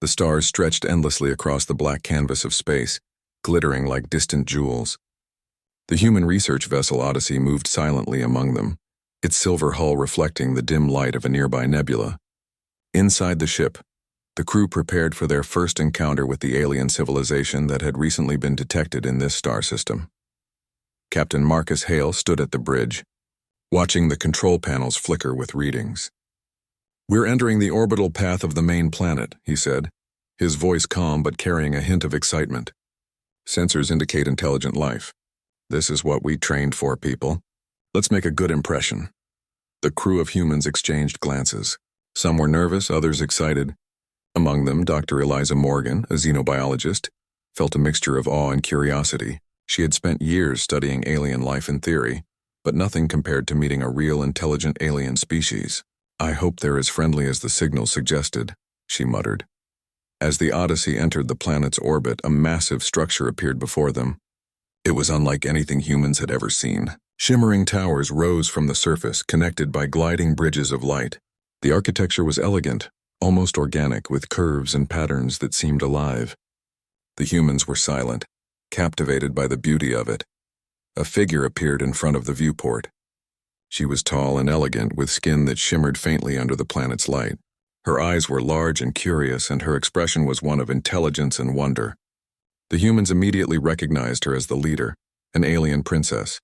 The stars stretched endlessly across the black canvas of space, glittering like distant jewels. The human research vessel Odyssey moved silently among them, its silver hull reflecting the dim light of a nearby nebula. Inside the ship, the crew prepared for their first encounter with the alien civilization that had recently been detected in this star system. Captain Marcus Hale stood at the bridge, watching the control panels flicker with readings. "We're entering the orbital path of the main planet," he said, his voice calm but carrying a hint of excitement. "Sensors indicate intelligent life. This is what we trained for, people. Let's make a good impression." The crew of humans exchanged glances. Some were nervous, others excited. Among them, Dr. Eliza Morgan, a xenobiologist, felt a mixture of awe and curiosity. She had spent years studying alien life in theory, but nothing compared to meeting a real intelligent alien species. "I hope they're as friendly as the signal suggested," she muttered. As the Odyssey entered the planet's orbit, a massive structure appeared before them. It was unlike anything humans had ever seen. Shimmering towers rose from the surface, connected by gliding bridges of light. The architecture was elegant, almost organic, with curves and patterns that seemed alive. The humans were silent, captivated by the beauty of it. A figure appeared in front of the viewport. She was tall and elegant, with skin that shimmered faintly under the planet's light. Her eyes were large and curious, and her expression was one of intelligence and wonder. The humans immediately recognized her as the leader, an alien princess.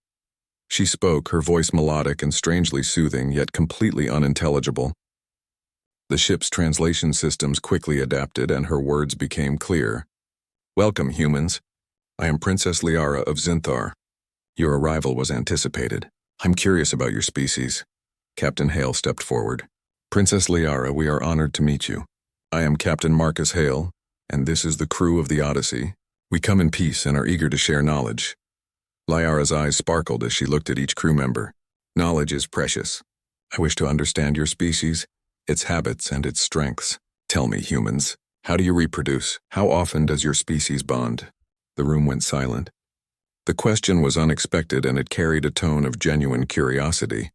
She spoke, her voice melodic and strangely soothing, yet completely unintelligible. The ship's translation systems quickly adapted, and her words became clear. "Welcome, humans. I am Princess Liara of Zinthar. Your arrival was anticipated. I'm curious about your species." Captain Hale stepped forward. "Princess Liara, we are honored to meet you. I am Captain Marcus Hale, and this is the crew of the Odyssey. We come in peace and are eager to share knowledge." Liara's eyes sparkled as she looked at each crew member. "Knowledge is precious. I wish to understand your species, its habits and its strengths. Tell me, humans, how do you reproduce? How often does your species bond?" The room went silent. The question was unexpected, and it carried a tone of genuine curiosity.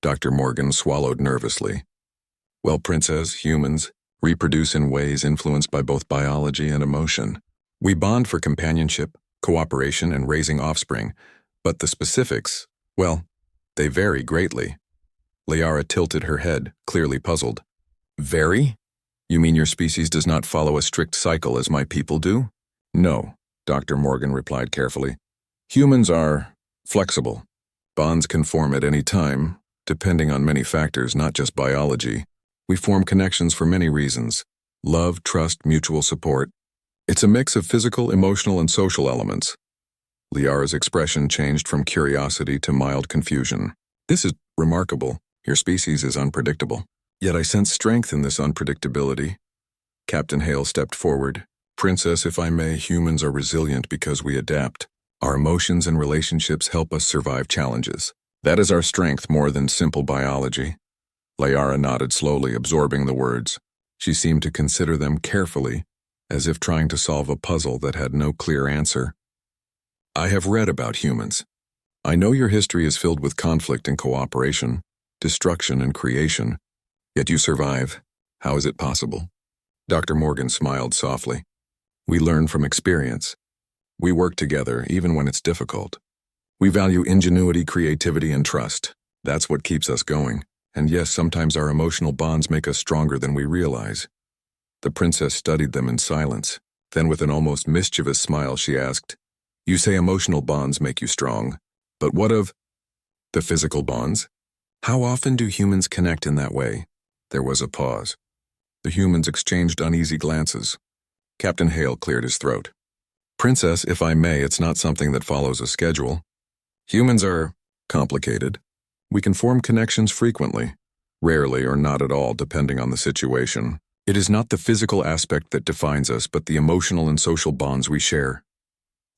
Dr. Morgan swallowed nervously. "Well, Princess, humans reproduce in ways influenced by both biology and emotion. We bond for companionship, cooperation, and raising offspring, but the specifics, well, they vary greatly." Liara tilted her head, clearly puzzled. "Vary? You mean your species does not follow a strict cycle as my people do?" "No," Dr. Morgan replied carefully. "Humans are flexible. Bonds can form at any time, depending on many factors, not just biology. We form connections for many reasons: love, trust, mutual support. It's a mix of physical, emotional, and social elements." Liara's expression changed from curiosity to mild confusion. "This is remarkable. Your species is unpredictable. Yet I sense strength in this unpredictability." Captain Hale stepped forward. "Princess, if I may, humans are resilient because we adapt. Our emotions and relationships help us survive challenges. That is our strength more than simple biology." Liara nodded slowly, absorbing the words. She seemed to consider them carefully, as if trying to solve a puzzle that had no clear answer. "I have read about humans. I know your history is filled with conflict and cooperation, destruction and creation, yet you survive. How is it possible?" Dr. Morgan smiled softly. "We learn from experience. We work together even when it's difficult. We value ingenuity, creativity, and trust. That's what keeps us going. And yes, sometimes our emotional bonds make us stronger than we realize." The princess studied them in silence. Then with an almost mischievous smile she asked, "You say emotional bonds make you strong, but what of the physical bonds? How often do humans connect in that way?" There was a pause. The humans exchanged uneasy glances. Captain Hale cleared his throat. "Princess, if I may, it's not something that follows a schedule. Humans are complicated. We can form connections frequently, rarely or not at all depending on the situation. It is not the physical aspect that defines us, but the emotional and social bonds we share."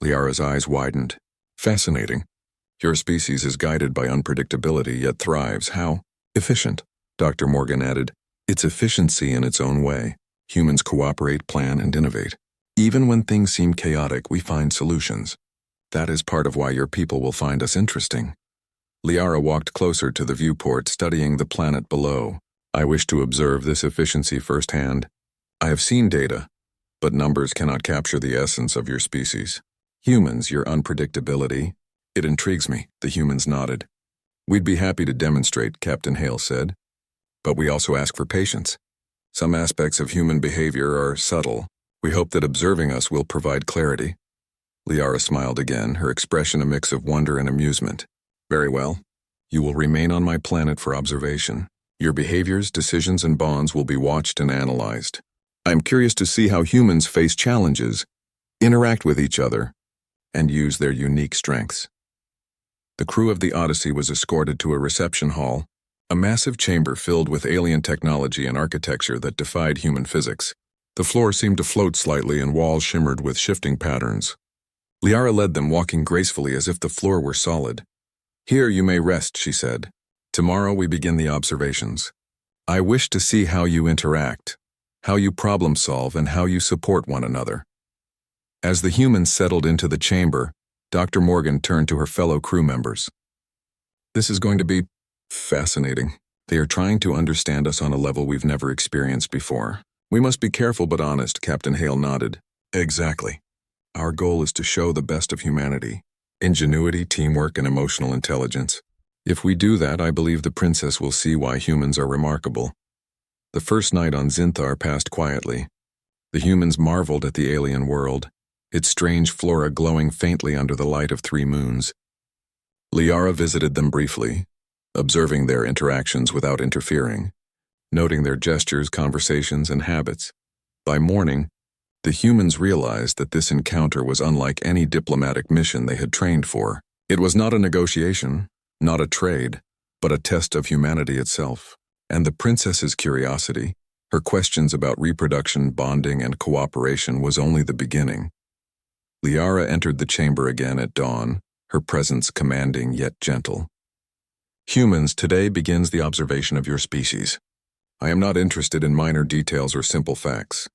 Liara's eyes widened. "Fascinating. Your species is guided by unpredictability, yet thrives. How efficient?" Dr. Morgan added. "It's efficiency in its own way. Humans cooperate, plan, and innovate. Even when things seem chaotic, we find solutions. That is part of why your people will find us interesting." Liara walked closer to the viewport, studying the planet below. "I wish to observe this efficiency firsthand. I have seen data, but numbers cannot capture the essence of your species. Humans, your unpredictability. It intrigues me, the humans nodded. We'd be happy to demonstrate, Captain Hale said. But we also ask for patience. Some aspects of human behavior are subtle. We hope that observing us will provide clarity. Liara smiled again, her expression a mix of wonder and amusement. Very well. You will remain on my planet for observation. Your behaviors, decisions, and bonds will be watched and analyzed. I am curious to see how humans face challenges, interact with each other, and use their unique strengths. The crew of the Odyssey was escorted to a reception hall, a massive chamber filled with alien technology and architecture that defied human physics. The floor seemed to float slightly and walls shimmered with shifting patterns. Liara led them, walking gracefully as if the floor were solid. Here you may rest, she said. Tomorrow we begin the observations. I wish to see how you interact, how you problem solve, and how you support one another. As the humans settled into the chamber, Dr. Morgan turned to her fellow crew members. This is going to be fascinating. They are trying to understand us on a level we've never experienced before. We must be careful but honest, Captain Hale nodded. Exactly. Our goal is to show the best of humanity, ingenuity, teamwork, and emotional intelligence. If we do that, I believe the princess will see why humans are remarkable. The first night on Zinthar passed quietly. The humans marveled at the alien world, its strange flora glowing faintly under the light of 3 moons. Liara visited them briefly, observing their interactions without interfering, noting their gestures, conversations, and habits. By morning, the humans realized that this encounter was unlike any diplomatic mission they had trained for. It was not a negotiation, not a trade, but a test of humanity itself. And the princess's curiosity, her questions about reproduction, bonding, and cooperation was only the beginning. Liara entered the chamber again at dawn, her presence commanding yet gentle. Humans, today begins the observation of your species. I am not interested in minor details or simple facts.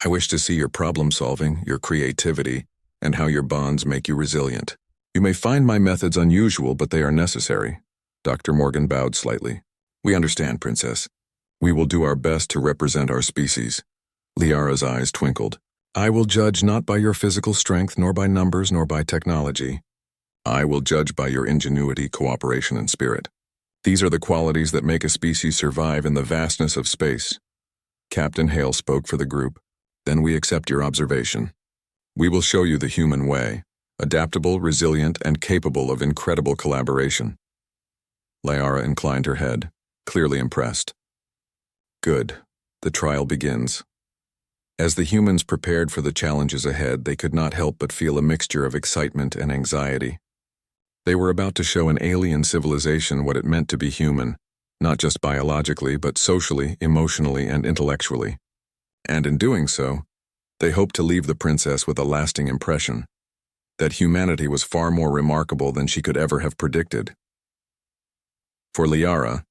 I wish to see your problem-solving, your creativity, and how your bonds make you resilient. You may find my methods unusual, but they are necessary. Dr. Morgan bowed slightly. We understand, Princess. We will do our best to represent our species. Liara's eyes twinkled. I will judge not by your physical strength, nor by numbers, nor by technology. I will judge by your ingenuity, cooperation, and spirit. These are the qualities that make a species survive in the vastness of space. Captain Hale spoke for the group. Then we accept your observation. We will show you the human way, adaptable, resilient, and capable of incredible collaboration. Liara inclined her head, clearly impressed. Good. The trial begins. As the humans prepared for the challenges ahead, they could not help but feel a mixture of excitement and anxiety. They were about to show an alien civilization what it meant to be human, not just biologically, but socially, emotionally, and intellectually. And in doing so, they hoped to leave the princess with a lasting impression, that humanity was far more remarkable than she could ever have predicted. For Liara,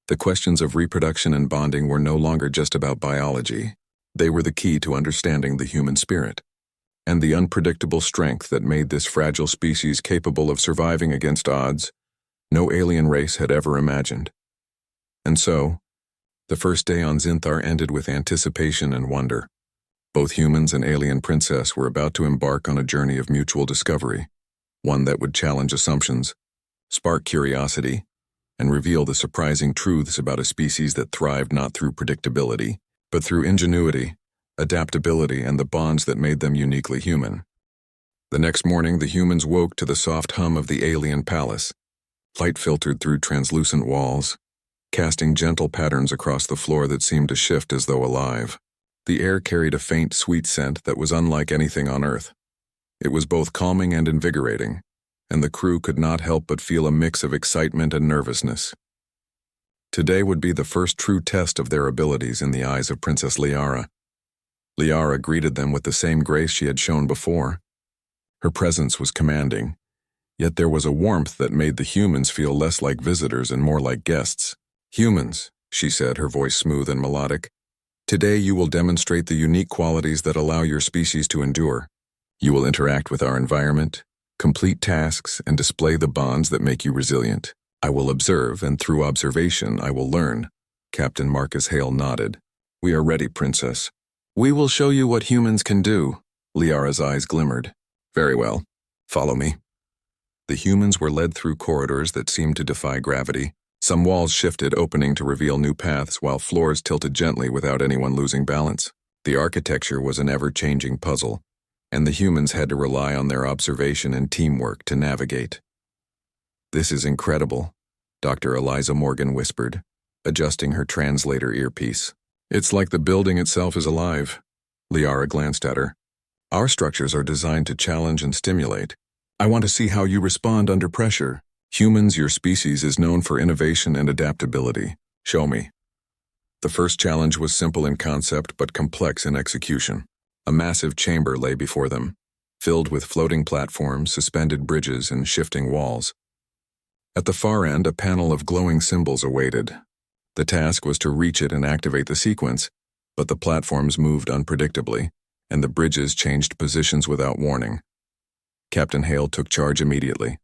the questions of reproduction and bonding were no longer just about biology. They were the key to understanding the human spirit, and the unpredictable strength that made this fragile species capable of surviving against odds no alien race had ever imagined. And so, the first day on Zinthar ended with anticipation and wonder. Both humans and alien princess were about to embark on a journey of mutual discovery, one that would challenge assumptions, spark curiosity, and reveal the surprising truths about a species that thrived not through predictability, but through ingenuity, adaptability, and the bonds that made them uniquely human. The next morning, the humans woke to the soft hum of the alien palace. Light filtered through translucent walls, casting gentle patterns across the floor that seemed to shift as though alive. The air carried a faint, sweet scent that was unlike anything on Earth. It was both calming and invigorating, and the crew could not help but feel a mix of excitement and nervousness. Today would be the first true test of their abilities in the eyes of Princess Liara. Liara greeted them with the same grace she had shown before. Her presence was commanding, yet there was a warmth that made the humans feel less like visitors and more like guests. Humans, she said, her voice smooth and melodic, today you will demonstrate the unique qualities that allow your species to endure. You will interact with our environment, complete tasks, and display the bonds that make you resilient. I will observe, and through observation I will learn. Captain Marcus Hale nodded. We are ready, Princess. We will show you what humans can do. Liara's eyes glimmered. Very well. Follow me. The humans were led through corridors that seemed to defy gravity. Some walls shifted, opening to reveal new paths, while floors tilted gently without anyone losing balance. The architecture was an ever-changing puzzle, and the humans had to rely on their observation and teamwork to navigate. This is incredible, Dr. Eliza Morgan whispered, adjusting her translator earpiece. It's like the building itself is alive. Liara glanced at her. Our structures are designed to challenge and stimulate. I want to see how you respond under pressure. Humans, your species, is known for innovation and adaptability. Show me. The first challenge was simple in concept but complex in execution. A massive chamber lay before them, filled with floating platforms, suspended bridges, and shifting walls. At the far end, a panel of glowing symbols awaited. The task was to reach it and activate the sequence, but the platforms moved unpredictably, and the bridges changed positions without warning. Captain Hale took charge immediately.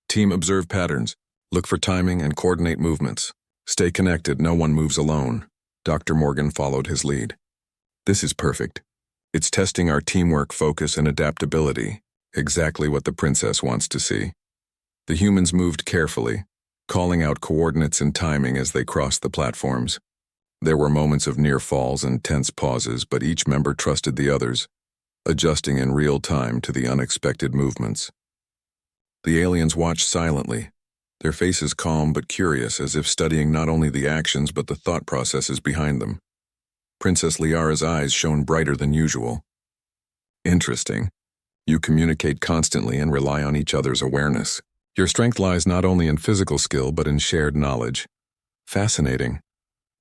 Team, observe patterns, look for timing and coordinate movements. Stay connected, no one moves alone. Dr. Morgan followed his lead. This is perfect. It's testing our teamwork, focus, and adaptability, exactly what the princess wants to see. The humans moved carefully, calling out coordinates and timing as they crossed the platforms. There were moments of near falls and tense pauses, but each member trusted the others, adjusting in real time to the unexpected movements. The aliens watched silently, their faces calm but curious, as if studying not only the actions but the thought processes behind them. Princess Liara's eyes shone brighter than usual. Interesting. You communicate constantly and rely on each other's awareness. Your strength lies not only in physical skill but in shared knowledge. Fascinating.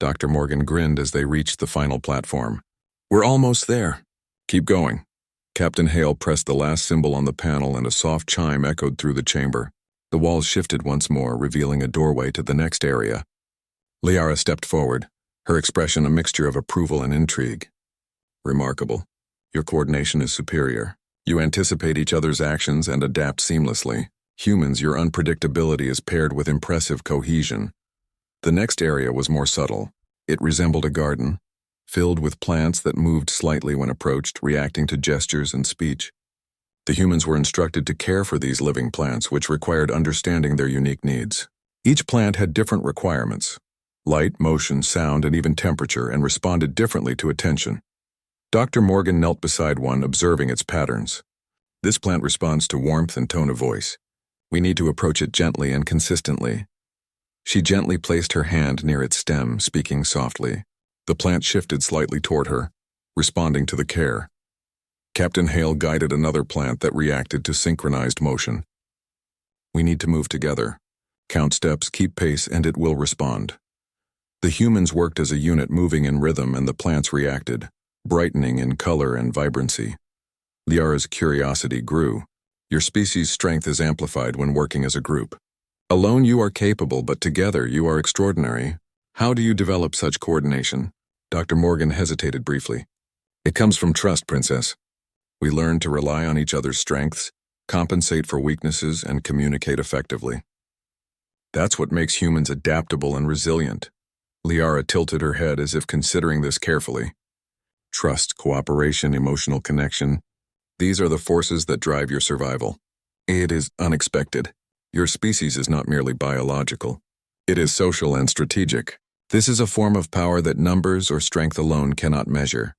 Dr. Morgan grinned as they reached the final platform. We're almost there. Keep going. Captain Hale pressed the last symbol on the panel and a soft chime echoed through the chamber. The walls shifted once more, revealing a doorway to the next area. Liara stepped forward, her expression a mixture of approval and intrigue. Remarkable. Your coordination is superior. You anticipate each other's actions and adapt seamlessly. Humans, your unpredictability is paired with impressive cohesion. The next area was more subtle. It resembled a garden, filled with plants that moved slightly when approached, reacting to gestures and speech. The humans were instructed to care for these living plants, which required understanding their unique needs. Each plant had different requirements: light, motion, sound, and even temperature, and responded differently to attention. Dr. Morgan knelt beside one, observing its patterns. This plant responds to warmth and tone of voice. We need to approach it gently and consistently. She gently placed her hand near its stem, speaking softly. The plant shifted slightly toward her, responding to the care. Captain Hale guided another plant that reacted to synchronized motion. We need to move together. Count steps, keep pace, and it will respond. The humans worked as a unit, moving in rhythm, and the plants reacted, brightening in color and vibrancy. Liara's curiosity grew. Your species' strength is amplified when working as a group. Alone you are capable, but together you are extraordinary. How do you develop such coordination? Dr. Morgan hesitated briefly. It comes from trust, Princess. We learn to rely on each other's strengths, compensate for weaknesses, and communicate effectively. That's what makes humans adaptable and resilient. Liara tilted her head as if considering this carefully. Trust, cooperation, emotional connection. These are the forces that drive your survival. It is unexpected. Your species is not merely biological. It is social and strategic. This is a form of power that numbers or strength alone cannot measure.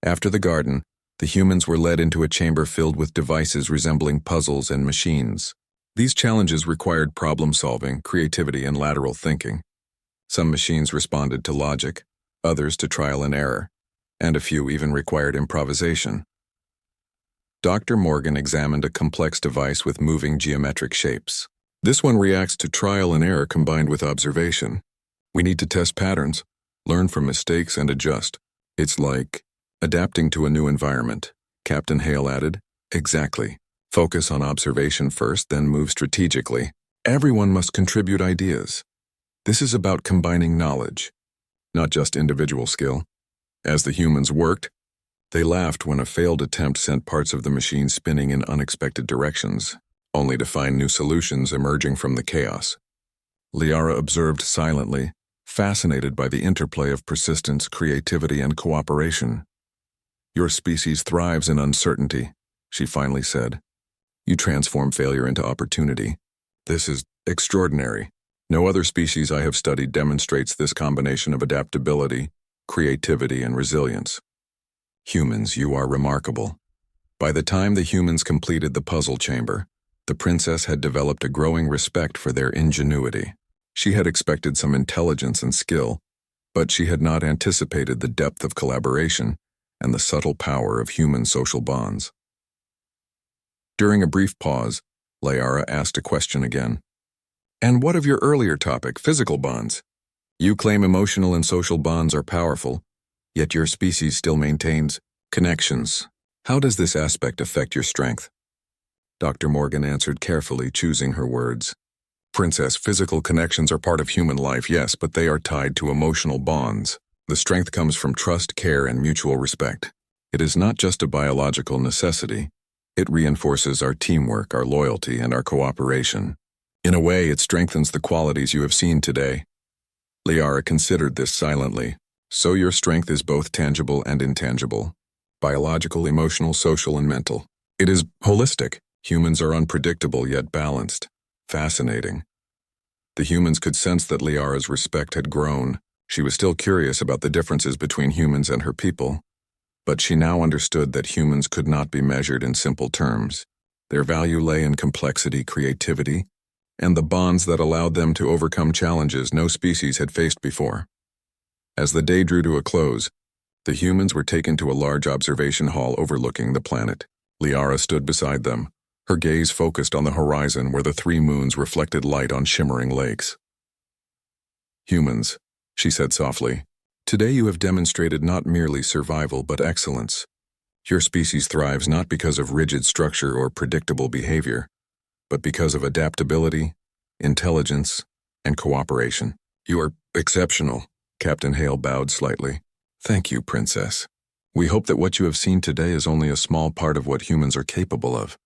After the garden, the humans were led into a chamber filled with devices resembling puzzles and machines. These challenges required problem-solving, creativity, and lateral thinking. Some machines responded to logic, others to trial and error, and a few even required improvisation. Dr. Morgan examined a complex device with moving geometric shapes. This one reacts to trial and error combined with observation. We need to test patterns, learn from mistakes, and adjust. It's like adapting to a new environment, Captain Hale added. Exactly. Focus on observation first, then move strategically. Everyone must contribute ideas. This is about combining knowledge, not just individual skill. As the humans worked, they laughed when a failed attempt sent parts of the machine spinning in unexpected directions, only to find new solutions emerging from the chaos. Liara observed silently, fascinated by the interplay of persistence, creativity, and cooperation. Your species thrives in uncertainty, she finally said. You transform failure into opportunity. This is extraordinary. No other species I have studied demonstrates this combination of adaptability, creativity, and resilience. Humans, you are remarkable. By the time the humans completed the puzzle chamber, the princess had developed a growing respect for their ingenuity. She had expected some intelligence and skill, but she had not anticipated the depth of collaboration and the subtle power of human social bonds. During a brief pause, Liara asked a question again. And what of your earlier topic, physical bonds? You claim emotional and social bonds are powerful, yet your species still maintains connections. How does this aspect affect your strength? Dr. Morgan answered carefully, choosing her words. Princess, physical connections are part of human life, yes, but they are tied to emotional bonds. The strength comes from trust, care, and mutual respect. It is not just a biological necessity. It reinforces our teamwork, our loyalty, and our cooperation. In a way, it strengthens the qualities you have seen today. Liara considered this silently. So your strength is both tangible and intangible. Biological, emotional, social, and mental. It is holistic. Humans are unpredictable yet balanced. Fascinating. The humans could sense that Liara's respect had grown. She was still curious about the differences between humans and her people, but she now understood that humans could not be measured in simple terms. Their value lay in complexity, creativity, and the bonds that allowed them to overcome challenges no species had faced before. As the day drew to a close, the humans were taken to a large observation hall overlooking the planet. Liara stood beside them, her gaze focused on the horizon where the 3 moons reflected light on shimmering lakes. Humans, she said softly, today you have demonstrated not merely survival but excellence. Your species thrives not because of rigid structure or predictable behavior, but because of adaptability, intelligence, and cooperation. You are exceptional. Captain Hale bowed slightly. Thank you, Princess. We hope that what you have seen today is only a small part of what humans are capable of.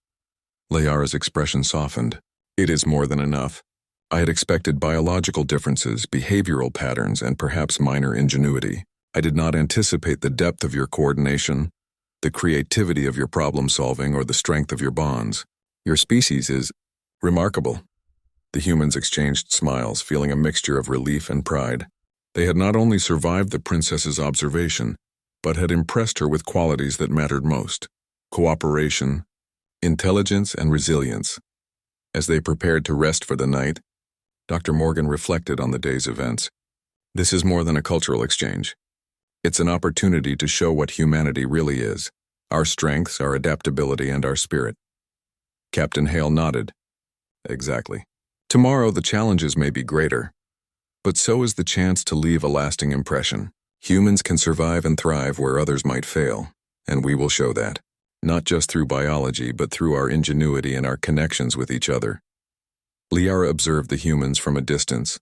Liara's expression softened. It is more than enough. I had expected biological differences, behavioral patterns, and perhaps minor ingenuity. I did not anticipate the depth of your coordination, the creativity of your problem-solving, or the strength of your bonds. Your species is remarkable. The humans exchanged smiles, feeling a mixture of relief and pride. They had not only survived the princess's observation, but had impressed her with qualities that mattered most: cooperation, intelligence, and resilience. As they prepared to rest for the night, Dr. Morgan reflected on the day's events. This is more than a cultural exchange. It's an opportunity to show what humanity really is, our strengths, our adaptability, and our spirit. Captain Hale nodded. Exactly. Tomorrow the challenges may be greater, but so is the chance to leave a lasting impression. Humans can survive and thrive where others might fail, and we will show that, not just through biology, but through our ingenuity and our connections with each other. Liara observed the humans from a distance,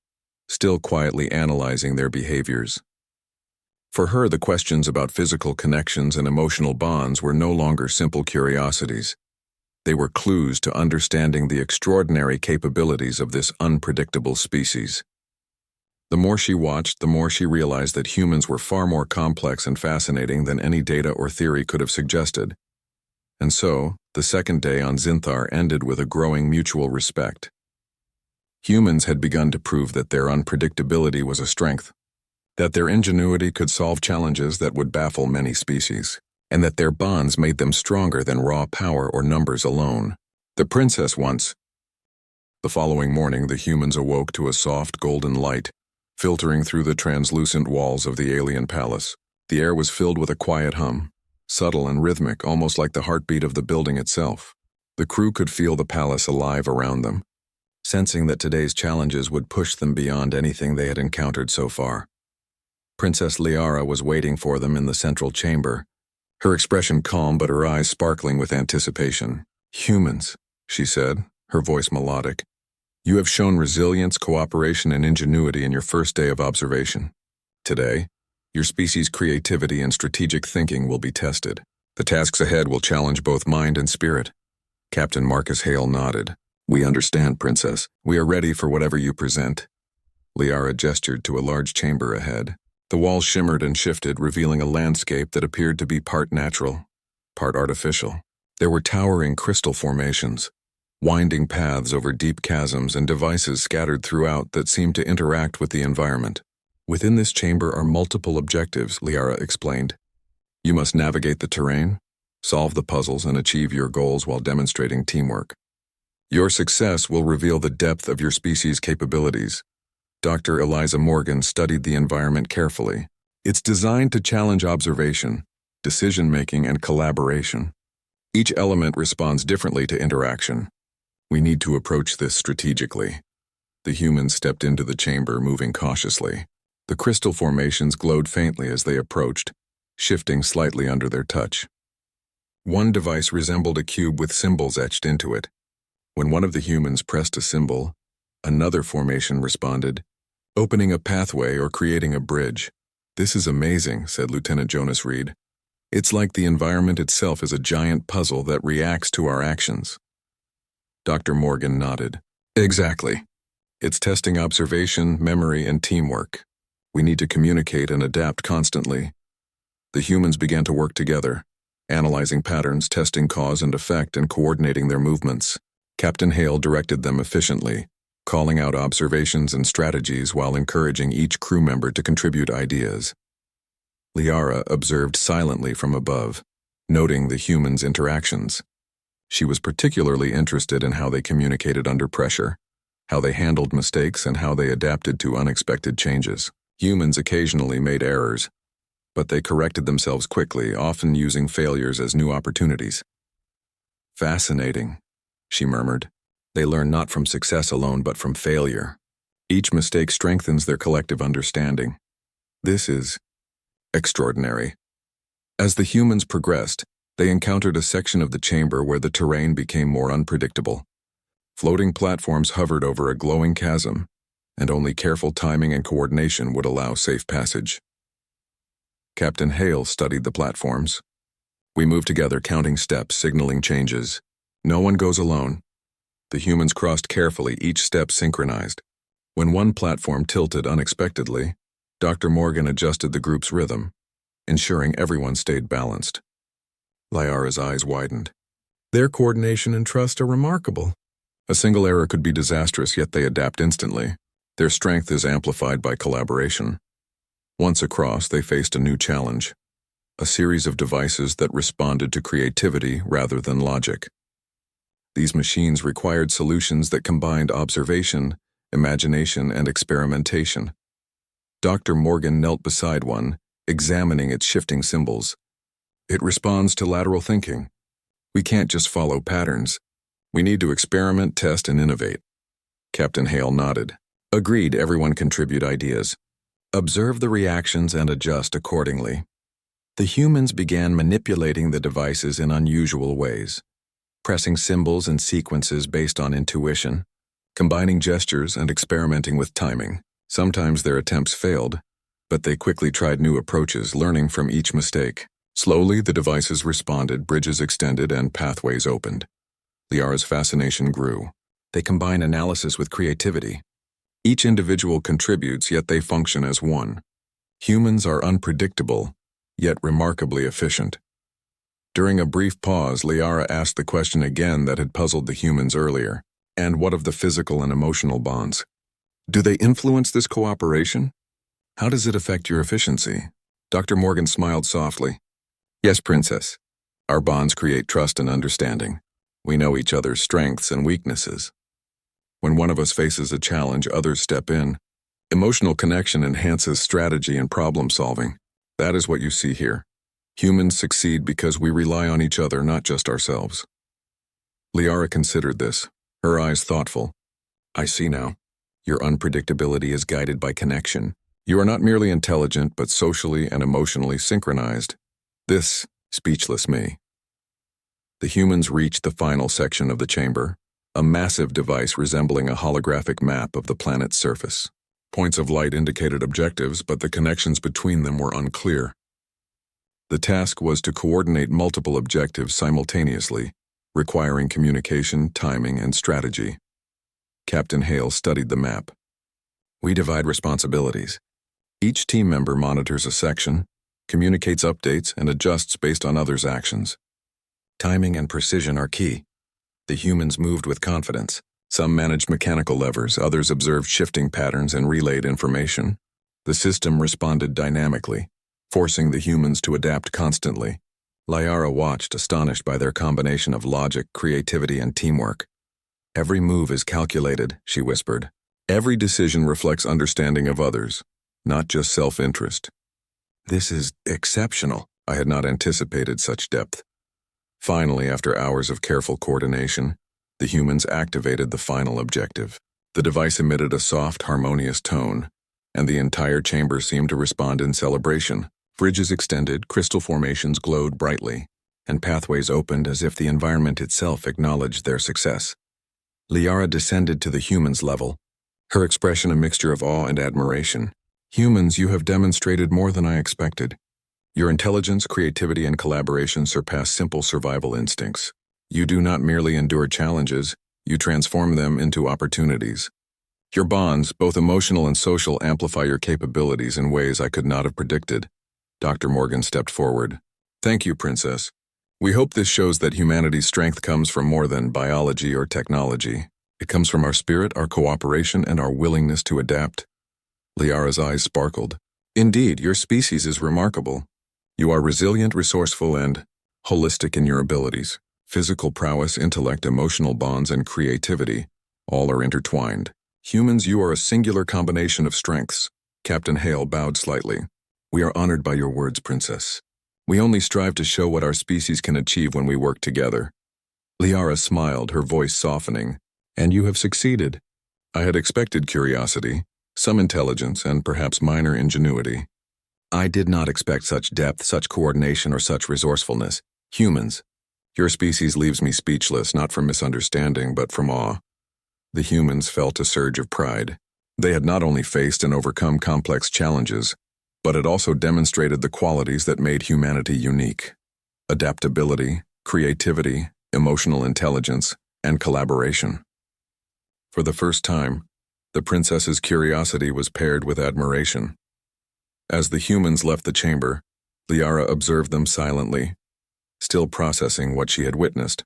still quietly analyzing their behaviors. For her, the questions about physical connections and emotional bonds were no longer simple curiosities. They were clues to understanding the extraordinary capabilities of this unpredictable species. The more she watched, the more she realized that humans were far more complex and fascinating than any data or theory could have suggested. And so, the second day on Zinthar ended with a growing mutual respect. Humans had begun to prove that their unpredictability was a strength, that their ingenuity could solve challenges that would baffle many species, and that their bonds made them stronger than raw power or numbers alone. The princess once. The following morning, the humans awoke to a soft golden light, filtering through the translucent walls of the alien palace. The air was filled with a quiet hum, subtle and rhythmic, almost like the heartbeat of the building itself. The crew could feel the palace alive around them, sensing that today's challenges would push them beyond anything they had encountered so far. Princess Liara was waiting for them in the central chamber, her expression calm but her eyes sparkling with anticipation. Humans, she said, her voice melodic. You have shown resilience, cooperation, and ingenuity in your first day of observation. Today, your species' creativity and strategic thinking will be tested. The tasks ahead will challenge both mind and spirit. Captain Marcus Hale nodded. We understand, Princess. We are ready for whatever you present. Liara gestured to a large chamber ahead. The walls shimmered and shifted, revealing a landscape that appeared to be part natural, part artificial. There were towering crystal formations, winding paths over deep chasms, and devices scattered throughout that seemed to interact with the environment. Within this chamber are multiple objectives, Liara explained. You must navigate the terrain, solve the puzzles, and achieve your goals while demonstrating teamwork. Your success will reveal the depth of your species' capabilities. Dr. Eliza Morgan studied the environment carefully. It's designed to challenge observation, decision-making, and collaboration. Each element responds differently to interaction. We need to approach this strategically. The humans stepped into the chamber, moving cautiously. The crystal formations glowed faintly as they approached, shifting slightly under their touch. One device resembled a cube with symbols etched into it. When one of the humans pressed a symbol, another formation responded, opening a pathway or creating a bridge. "This is amazing," said Lieutenant Jonas Reed. "It's like the environment itself is a giant puzzle that reacts to our actions." Dr. Morgan nodded. "Exactly. It's testing observation, memory, and teamwork. We need to communicate and adapt constantly." The humans began to work together, analyzing patterns, testing cause and effect, and coordinating their movements. Captain Hale directed them efficiently, calling out observations and strategies while encouraging each crew member to contribute ideas. Liara observed silently from above, noting the humans' interactions. She was particularly interested in how they communicated under pressure, how they handled mistakes, and how they adapted to unexpected changes. Humans occasionally made errors, but they corrected themselves quickly, often using failures as new opportunities. "Fascinating," she murmured. "They learn not from success alone, but from failure. Each mistake strengthens their collective understanding. This is extraordinary." As the humans progressed, they encountered a section of the chamber where the terrain became more unpredictable. Floating platforms hovered over a glowing chasm, and only careful timing and coordination would allow safe passage. Captain Hale studied the platforms. "We move together, counting steps, signaling changes. No one goes alone." The humans crossed carefully, each step synchronized. When one platform tilted unexpectedly, Dr. Morgan adjusted the group's rhythm, ensuring everyone stayed balanced. Liara's eyes widened. "Their coordination and trust are remarkable." A single error could be disastrous, yet they adapt instantly. Their strength is amplified by collaboration. Once across, they faced a new challenge, a series of devices that responded to creativity rather than logic. These machines required solutions that combined observation, imagination, and experimentation. Dr. Morgan knelt beside one, examining its shifting symbols. "It responds to lateral thinking. We can't just follow patterns. We need to experiment, test, and innovate." Captain Hale nodded. "Agreed, everyone contribute ideas. Observe the reactions and adjust accordingly." The humans began manipulating the devices in unusual ways, pressing symbols and sequences based on intuition, combining gestures and experimenting with timing. Sometimes their attempts failed, but they quickly tried new approaches, learning from each mistake. Slowly, the devices responded, bridges extended, and pathways opened. Liara's fascination grew. They combine analysis with creativity. Each individual contributes, yet they function as one. Humans are unpredictable, yet remarkably efficient. During a brief pause, Liara asked the question again that had puzzled the humans earlier. "And what of the physical and emotional bonds? Do they influence this cooperation? How does it affect your efficiency?" Dr. Morgan smiled softly. "Yes, Princess. Our bonds create trust and understanding. We know each other's strengths and weaknesses. When one of us faces a challenge, others step in. Emotional connection enhances strategy and problem solving. That is what you see here. Humans succeed because we rely on each other, not just ourselves." Liara considered this, her eyes thoughtful. "I see now. Your unpredictability is guided by connection. You are not merely intelligent, but socially and emotionally synchronized." This speechless me. The humans reached the final section of the chamber, a massive device resembling a holographic map of the planet's surface. Points of light indicated objectives, but the connections between them were unclear. The task was to coordinate multiple objectives simultaneously, requiring communication, timing, and strategy. Captain Hale studied the map. "We divide responsibilities. Each team member monitors a section, communicates updates, and adjusts based on others' actions. Timing and precision are key. The humans moved with confidence. Some managed mechanical levers, others observed shifting patterns and relayed information. The system responded dynamically, forcing the humans to adapt constantly. Liara watched, astonished by their combination of logic, creativity, and teamwork. "Every move is calculated," she whispered. "Every decision reflects understanding of others, not just self-interest." "This is exceptional." I had not anticipated such depth. Finally, after hours of careful coordination, the humans activated the final objective. The device emitted a soft, harmonious tone, and the entire chamber seemed to respond in celebration. Bridges extended, crystal formations glowed brightly, and pathways opened as if the environment itself acknowledged their success. Liara descended to the humans' level, her expression a mixture of awe and admiration. "Humans, you have demonstrated more than I expected. Your intelligence, creativity, and collaboration surpass simple survival instincts. You do not merely endure challenges, you transform them into opportunities. Your bonds, both emotional and social, amplify your capabilities in ways I could not have predicted." Dr. Morgan stepped forward. "Thank you, Princess. We hope this shows that humanity's strength comes from more than biology or technology. It comes from our spirit, our cooperation, and our willingness to adapt." Liara's eyes sparkled. "Indeed, your species is remarkable. You are resilient, resourceful, and holistic in your abilities. Physical prowess, intellect, emotional bonds, and creativity, all are intertwined. Humans, you are a singular combination of strengths." Captain Hale bowed slightly. "We are honored by your words, Princess. We only strive to show what our species can achieve when we work together." Liara smiled, her voice softening. "And you have succeeded. I had expected curiosity, some intelligence, and perhaps minor ingenuity. I did not expect such depth, such coordination, or such resourcefulness. Humans, your species leaves me speechless, not from misunderstanding, but from awe." The humans felt a surge of pride. They had not only faced and overcome complex challenges, but it also demonstrated the qualities that made humanity unique: adaptability, creativity, emotional intelligence, and collaboration. For the first time, the princess's curiosity was paired with admiration. As the humans left the chamber, Liara observed them silently, still processing what she had witnessed.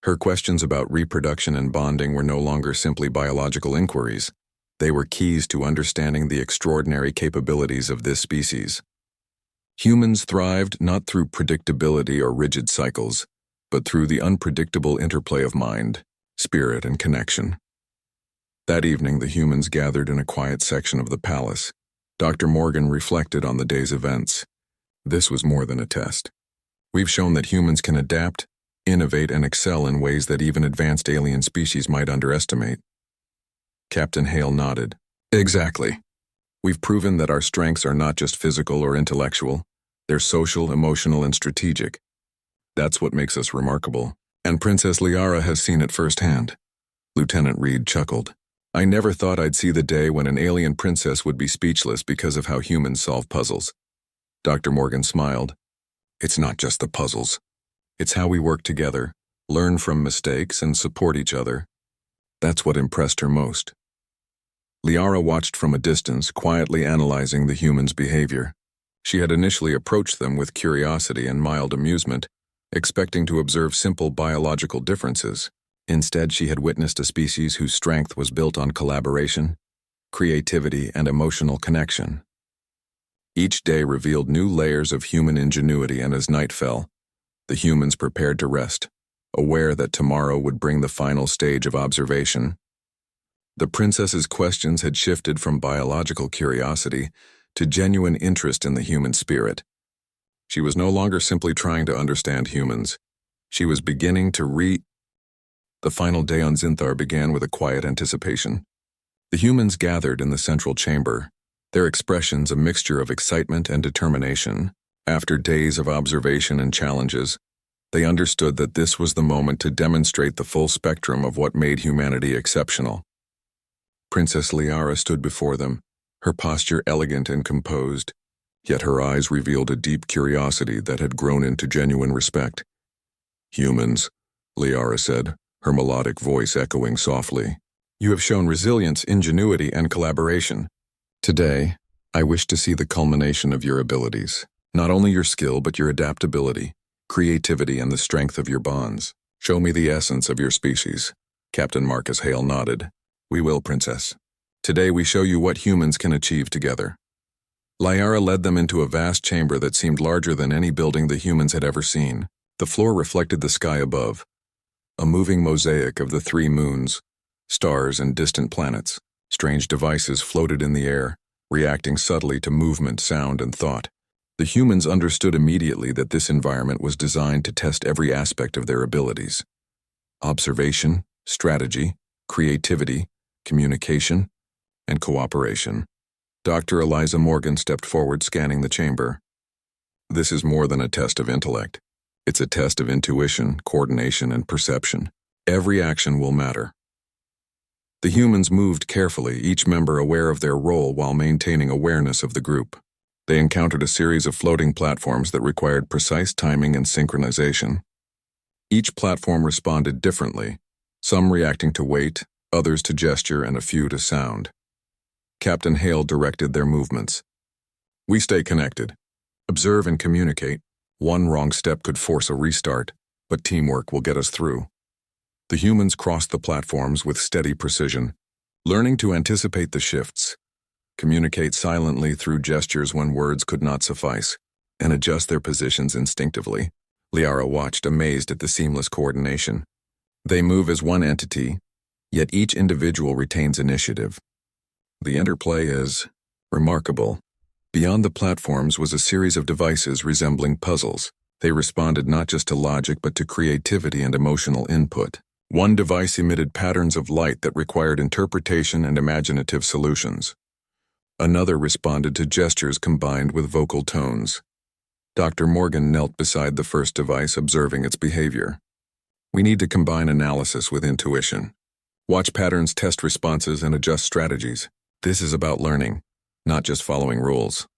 Her questions about reproduction and bonding were no longer simply biological inquiries. They were keys to understanding the extraordinary capabilities of this species. Humans thrived not through predictability or rigid cycles, but through the unpredictable interplay of mind, spirit, and connection. That evening, the humans gathered in a quiet section of the palace. Dr. Morgan reflected on the day's events. "This was more than a test. We've shown that humans can adapt, innovate, and excel in ways that even advanced alien species might underestimate." Captain Hale nodded. "Exactly. We've proven that our strengths are not just physical or intellectual, they're social, emotional, and strategic. That's what makes us remarkable. And Princess Liara has seen it firsthand." Lieutenant Reed chuckled. "I never thought I'd see the day when an alien princess would be speechless because of how humans solve puzzles." Dr. Morgan smiled. "It's not just the puzzles. It's how we work together, learn from mistakes, and support each other. That's what impressed her most." Liara watched from a distance, quietly analyzing the humans' behavior. She had initially approached them with curiosity and mild amusement, expecting to observe simple biological differences. Instead, she had witnessed a species whose strength was built on collaboration, creativity, and emotional connection. Each day revealed new layers of human ingenuity, and as night fell, the humans prepared to rest, aware that tomorrow would bring the final stage of observation. The princess's questions had shifted from biological curiosity to genuine interest in the human spirit. She was no longer simply trying to understand humans. She was beginning to The final day on Zinthar began with a quiet anticipation. The humans gathered in the central chamber, their expressions a mixture of excitement and determination. After days of observation and challenges, they understood that this was the moment to demonstrate the full spectrum of what made humanity exceptional. Princess Liara stood before them, her posture elegant and composed, yet her eyes revealed a deep curiosity that had grown into genuine respect. "Humans," Liara said, her melodic voice echoing softly, "you have shown resilience, ingenuity, and collaboration. Today, I wish to see the culmination of your abilities. Not only your skill, but your adaptability, creativity, and the strength of your bonds. Show me the essence of your species. Captain Marcus Hale nodded. We will, Princess. Today we show you what humans can achieve together. Liara led them into a vast chamber that seemed larger than any building the humans had ever seen. The floor reflected the sky above, a moving mosaic of the 3 moons, stars, and distant planets. Strange devices floated in the air, reacting subtly to movement, sound, and thought. The humans understood immediately that this environment was designed to test every aspect of their abilities. Observation, strategy, creativity, communication, and cooperation. Dr. Eliza Morgan stepped forward, scanning the chamber. This is more than a test of intellect. It's a test of intuition, coordination, and perception. Every action will matter. The humans moved carefully, each member aware of their role while maintaining awareness of the group. They encountered a series of floating platforms that required precise timing and synchronization. Each platform responded differently, some reacting to weight, others to gesture, and a few to sound. Captain Hale directed their movements. We stay connected. Observe and communicate. One wrong step could force a restart, but teamwork will get us through. The humans crossed the platforms with steady precision, learning to anticipate the shifts, communicate silently through gestures when words could not suffice, and adjust their positions instinctively. Liara watched, amazed at the seamless coordination. They move as one entity, yet each individual retains initiative. The interplay is remarkable. Beyond the platforms was a series of devices resembling puzzles. They responded not just to logic but to creativity and emotional input. One device emitted patterns of light that required interpretation and imaginative solutions. Another responded to gestures combined with vocal tones. Dr. Morgan knelt beside the first device, observing its behavior. We need to combine analysis with intuition. Watch patterns, test responses, and adjust strategies. This is about learning, not just following rules.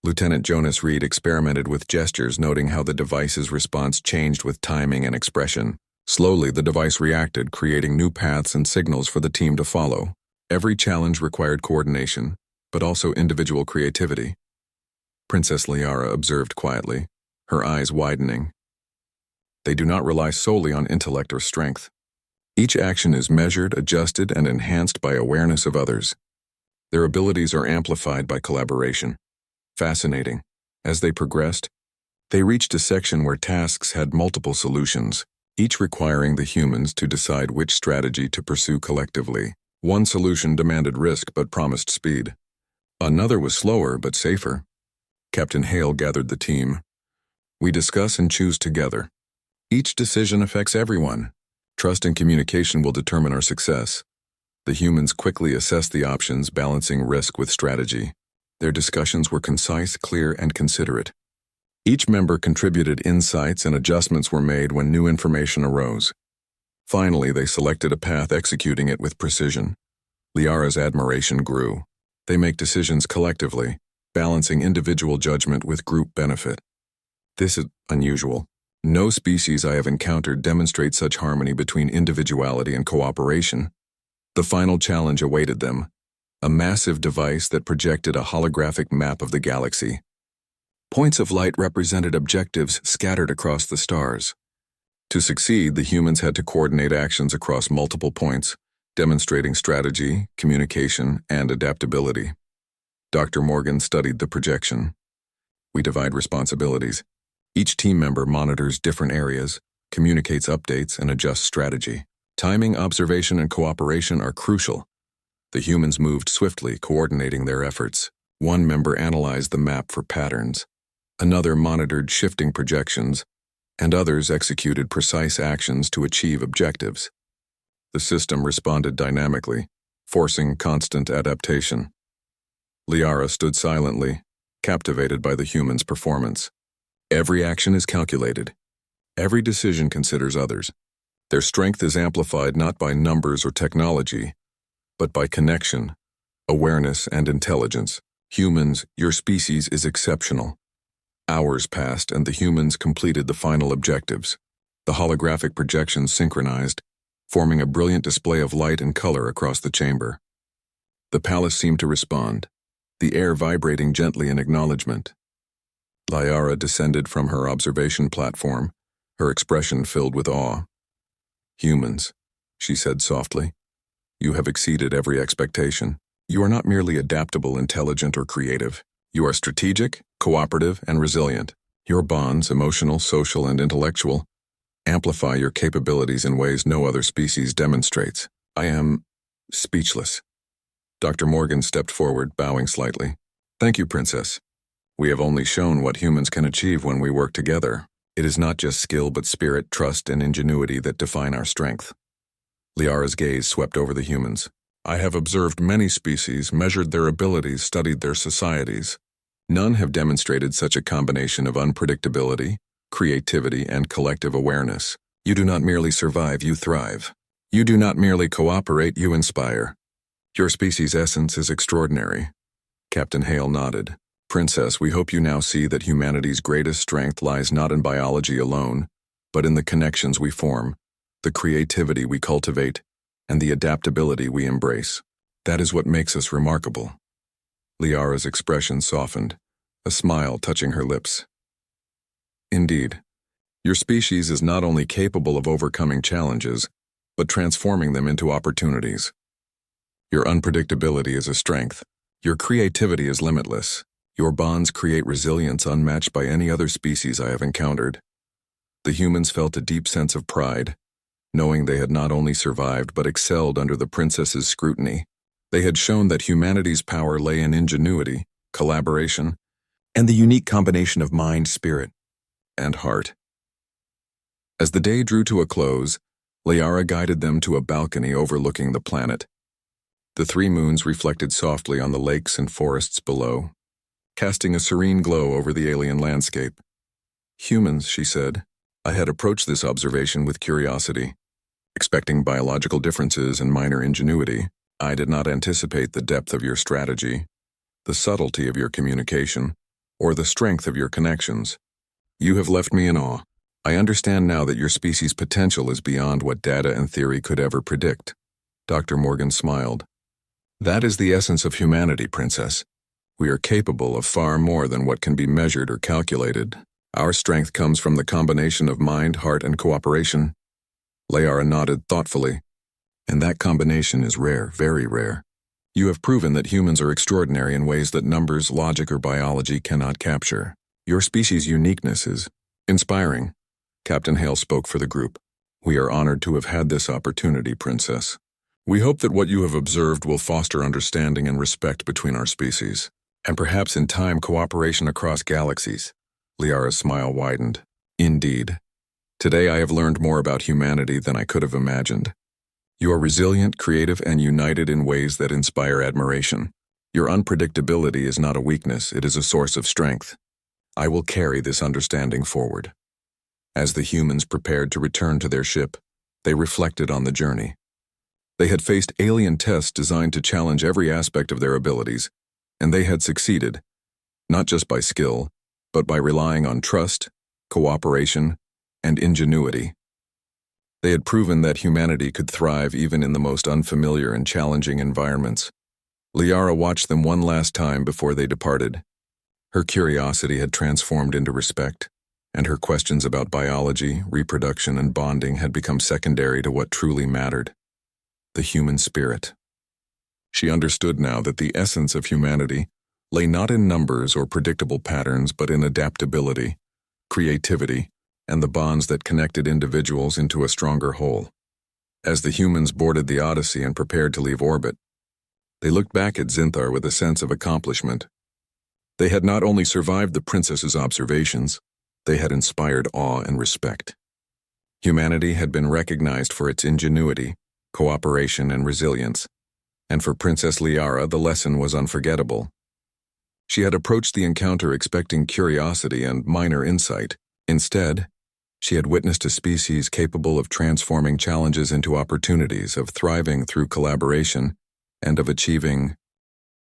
Lieutenant Jonas Reed experimented with gestures, noting how the device's response changed with timing and expression. Slowly, the device reacted, creating new paths and signals for the team to follow. Every challenge required coordination, but also individual creativity. Princess Liara observed quietly, her eyes widening. They do not rely solely on intellect or strength. Each action is measured, adjusted, and enhanced by awareness of others. Their abilities are amplified by collaboration. Fascinating. As they progressed, they reached a section where tasks had multiple solutions, each requiring the humans to decide which strategy to pursue collectively. One solution demanded risk but promised speed. Another was slower but safer. Captain Hale gathered the team. We discuss and choose together. Each decision affects everyone. Trust and communication will determine our success. The humans quickly assessed the options, balancing risk with strategy. Their discussions were concise, clear, and considerate. Each member contributed insights and adjustments were made when new information arose. Finally, they selected a path, executing it with precision. Liara's admiration grew. They make decisions collectively, balancing individual judgment with group benefit. This is unusual. No species I have encountered demonstrate such harmony between individuality and cooperation. The final challenge awaited them, a massive device that projected a holographic map of the galaxy. Points of light represented objectives scattered across the stars. To succeed, the humans had to coordinate actions across multiple points, demonstrating strategy, communication, and adaptability. Dr. Morgan studied the projection. We divide responsibilities. Each team member monitors different areas, communicates updates, and adjusts strategy. Timing, observation, and cooperation are crucial. The humans moved swiftly, coordinating their efforts. One member analyzed the map for patterns. Another monitored shifting projections, and others executed precise actions to achieve objectives. The system responded dynamically, forcing constant adaptation. Liara stood silently, captivated by the humans' performance. Every action is calculated. Every decision considers others. Their strength is amplified not by numbers or technology, but by connection, awareness, and intelligence. Humans, your species is exceptional. Hours passed and the humans completed the final objectives. The holographic projections synchronized, forming a brilliant display of light and color across the chamber. The palace seemed to respond. the air vibrating gently in acknowledgement. Liara descended from her observation platform, her expression filled with awe. "Humans," she said softly, "you have exceeded every expectation. You are not merely adaptable, intelligent, or creative. You are strategic, cooperative, and resilient. Your bonds, emotional, social, and intellectual, amplify your capabilities in ways no other species demonstrates. I am speechless." Dr. Morgan stepped forward, bowing slightly. "Thank you, Princess. We have only shown what humans can achieve when we work together. It is not just skill but spirit, trust, and ingenuity that define our strength." Liara's gaze swept over the humans. "I have observed many species, measured their abilities, studied their societies. None have demonstrated such a combination of unpredictability, creativity, and collective awareness. You do not merely survive, you thrive. You do not merely cooperate, you inspire. Your species' essence is extraordinary." Captain Hale nodded. "Princess, we hope you now see that humanity's greatest strength lies not in biology alone, but in the connections we form, the creativity we cultivate, and the adaptability we embrace. That is what makes us remarkable." Liara's expression softened, a smile touching her lips. "Indeed, your species is not only capable of overcoming challenges, but transforming them into opportunities. Your unpredictability is a strength. Your creativity is limitless. Your bonds create resilience unmatched by any other species I have encountered." The humans felt a deep sense of pride, knowing they had not only survived but excelled under the princess's scrutiny. They had shown that humanity's power lay in ingenuity, collaboration, and the unique combination of mind, spirit, and heart. As the day drew to a close, Liara guided them to a balcony overlooking the planet. The three moons reflected softly on the lakes and forests below, casting a serene glow over the alien landscape. "Humans," she said, "I had approached this observation with curiosity, expecting biological differences and minor ingenuity. I did not anticipate the depth of your strategy, the subtlety of your communication, or the strength of your connections. You have left me in awe. I understand now that your species' potential is beyond what data and theory could ever predict." Dr. Morgan smiled. "That is the essence of humanity, Princess. We are capable of far more than what can be measured or calculated. Our strength comes from the combination of mind, heart, and cooperation." Liara nodded thoughtfully. "And that combination is rare, very rare. You have proven that humans are extraordinary in ways that numbers, logic, or biology cannot capture. Your species' uniqueness is inspiring." Captain Hale spoke for the group. "We are honored to have had this opportunity, Princess. We hope that what you have observed will foster understanding and respect between our species, and perhaps in time cooperation across galaxies." Liara's smile widened. "Indeed. Today I have learned more about humanity than I could have imagined. You are resilient, creative, and united in ways that inspire admiration. Your unpredictability is not a weakness, it is a source of strength. I will carry this understanding forward." As the humans prepared to return to their ship, they reflected on the journey. They had faced alien tests designed to challenge every aspect of their abilities, and they had succeeded, not just by skill, but by relying on trust, cooperation, and ingenuity. They had proven that humanity could thrive even in the most unfamiliar and challenging environments. Liara watched them one last time before they departed. Her curiosity had transformed into respect, and her questions about biology, reproduction, and bonding had become secondary to what truly mattered: the human spirit. She understood now that the essence of humanity lay not in numbers or predictable patterns but in adaptability, creativity, and the bonds that connected individuals into a stronger whole. As the humans boarded the Odyssey and prepared to leave orbit, they looked back at Zinthar with a sense of accomplishment. They had not only survived the princess's observations, they had inspired awe and respect. Humanity had been recognized for its ingenuity, cooperation, and resilience, and for Princess Liara the lesson was unforgettable. She had approached the encounter expecting curiosity and minor insight. Instead, she had witnessed a species capable of transforming challenges into opportunities, of thriving through collaboration, and of achieving